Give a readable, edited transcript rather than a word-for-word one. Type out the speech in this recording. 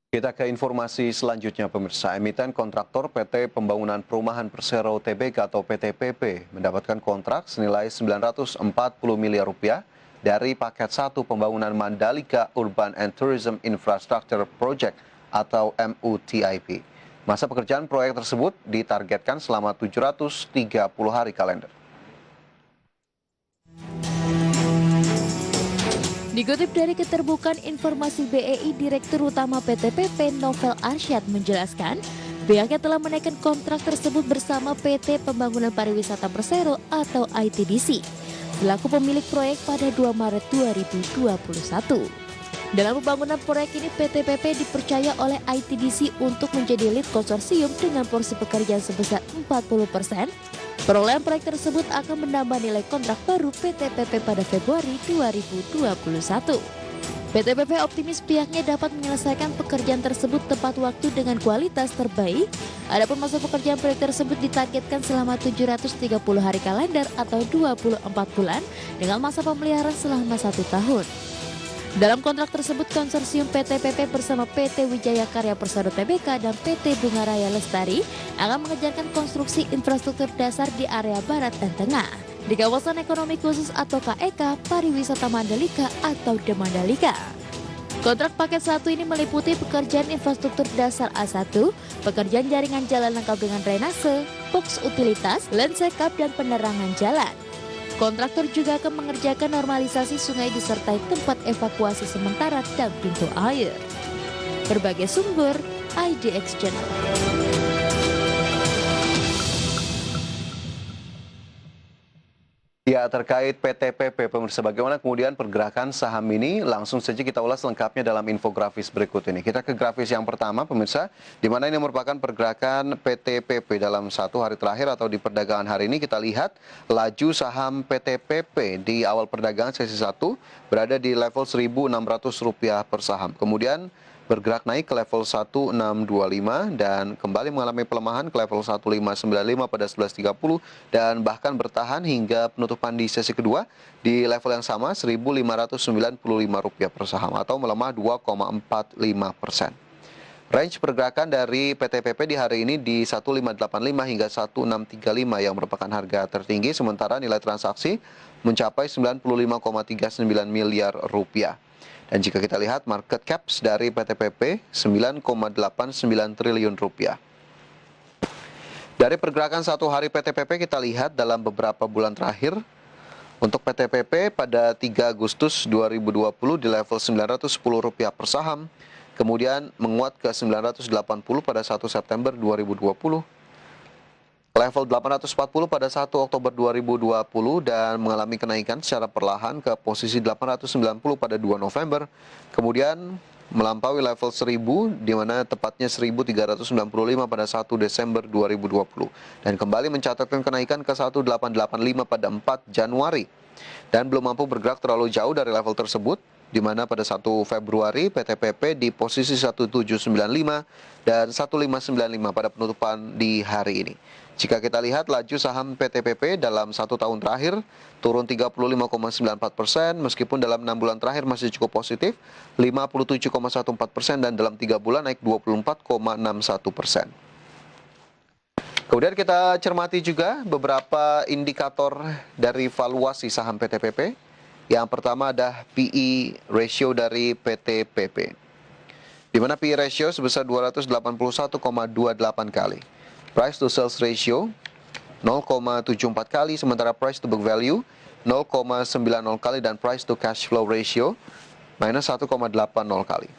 Kita ke informasi selanjutnya, pemirsa. Emiten kontraktor PT Pembangunan Perumahan Persero Tbk atau PTPP mendapatkan kontrak senilai 940 miliar rupiah dari paket 1 pembangunan Mandalika Urban and Tourism Infrastructure Project atau MUTIP. Masa pekerjaan proyek tersebut ditargetkan selama 730 hari kalender. Dikutip dari keterbukaan informasi BEI, Direktur Utama PTPP Novel Arsyad menjelaskan, pihaknya telah menaikkan kontrak tersebut bersama PT Pembangunan Pariwisata Persero atau ITDC, selaku pemilik proyek pada 2 Maret 2021. Dalam pembangunan proyek ini, PTPP dipercaya oleh ITDC untuk menjadi lead konsorsium dengan porsi pekerjaan sebesar 40%. Perolehan proyek tersebut akan menambah nilai kontrak baru PTPP pada Februari 2021. PTPP optimis pihaknya dapat menyelesaikan pekerjaan tersebut tepat waktu dengan kualitas terbaik. Adapun masa pekerjaan proyek tersebut ditargetkan selama 730 hari kalender atau 24 bulan dengan masa pemeliharaan selama 1 tahun. Dalam kontrak tersebut, konsorsium PTPP bersama PT Wijaya Karya Persero Tbk dan PT Bunga Raya Lestari akan mengerjakan konstruksi infrastruktur dasar di area barat dan tengah di kawasan ekonomi khusus atau KEK Pariwisata Mandalika atau The Mandalika. Kontrak paket 1 ini meliputi pekerjaan infrastruktur dasar A1, pekerjaan jaringan jalan lengkap dengan drainase, box utilitas, lensekap dan penerangan jalan. Kontraktor juga akan mengerjakan normalisasi sungai disertai tempat evakuasi sementara dan pintu air. Berbagai sumber, IDX Channel. Ya, terkait PTPP, pemirsa, bagaimana kemudian pergerakan saham ini? Langsung saja kita ulas lengkapnya dalam infografis berikut ini. Kita ke grafis yang pertama, pemirsa, di mana ini merupakan pergerakan PTPP dalam 1 hari terakhir atau di perdagangan hari ini. Kita lihat laju saham PTPP di awal perdagangan sesi 1 berada di level Rp1.600 per saham. Kemudian bergerak naik ke level 1625 dan kembali mengalami pelemahan ke level 1595 pada 11.30 dan bahkan bertahan hingga penutupan di sesi kedua di level yang sama Rp1.595 per saham atau melemah 2,45%. Range pergerakan dari PTPP di hari ini di 1585 hingga 1635 yang merupakan harga tertinggi, sementara nilai transaksi mencapai Rp95,39 miliar. Dan jika kita lihat market caps dari PTPP 9,89 triliun rupiah. Dari pergerakan 1 hari PTPP kita lihat dalam beberapa bulan terakhir, untuk PTPP pada 3 Agustus 2020 di level Rp910 per saham, kemudian menguat ke 980 pada 1 September 2020, level 840 pada 1 Oktober 2020 dan mengalami kenaikan secara perlahan ke posisi 890 pada 2 November. Kemudian melampaui level 1000 di mana tepatnya 1395 pada 1 Desember 2020 dan kembali mencatatkan kenaikan ke 1885 pada 4 Januari dan belum mampu bergerak terlalu jauh dari level tersebut, di mana pada 1 Februari PTPP di posisi 1795 dan 1595 pada penutupan di hari ini. Jika kita lihat laju saham PTPP dalam 1 tahun terakhir turun 35,94%, meskipun dalam 6 bulan terakhir masih cukup positif 57,14% dan dalam 3 bulan naik 24,61%. Kemudian kita cermati juga beberapa indikator dari valuasi saham PTPP. Yang pertama ada PE ratio dari PTPP, di mana PE ratio sebesar 281,28 kali. Price to sales ratio 0,74 kali, sementara price to book value 0,90 kali dan price to cash flow ratio minus 1,80 kali.